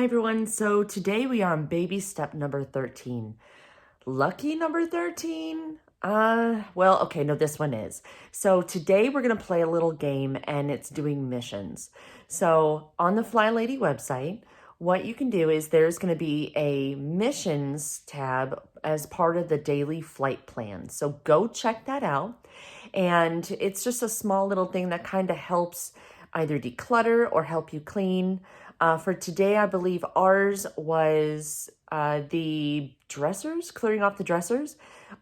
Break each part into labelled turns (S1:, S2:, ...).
S1: everyone. So today we are on baby step number 13. Lucky number 13? Well, okay, no, this one is. So today we're going to play a little game and it's doing missions. So on the Flylady website, what you can do is there's going to be a missions tab as part of the daily flight plan. So go check that out. And it's just a small little thing that kind of helps either declutter or help you clean. For today, I believe ours was the dressers, clearing off the dressers.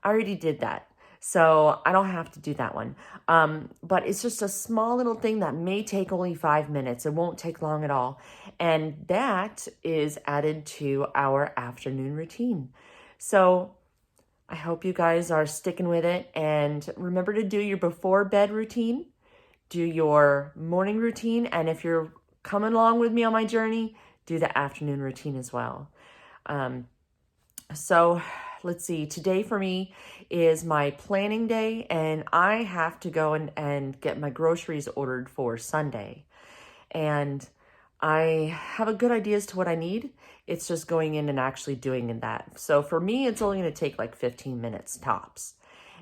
S1: I already did that, so I don't have to do that one. But it's just a small little thing that may take only 5 minutes. It won't take long at all. And that is added to our afternoon routine. So I hope you guys are sticking with it. And remember to do your before bed routine, do your morning routine, and if you're coming along with me on my journey, do the afternoon routine as well. So let's see, today for me is my planning day, and I have to go and get my groceries ordered for Sunday. And I have a good idea as to what I need. It's just going in and actually doing that. So for me, it's only going to take like 15 minutes tops.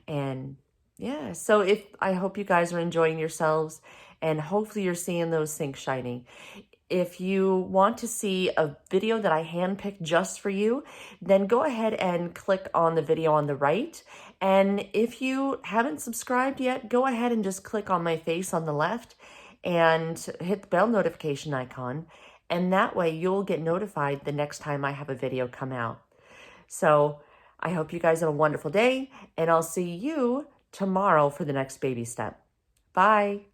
S1: And yeah, so I hope you guys are enjoying yourselves and hopefully you're seeing those sinks shining. If you want to see a video that I handpicked just for you, then go ahead and click on the video on the right. And if you haven't subscribed yet, go ahead and just click on my face on the left and hit the bell notification icon. And that way you'll get notified the next time I have a video come out. So I hope you guys have a wonderful day, and I'll see you tomorrow for the next baby step. Bye.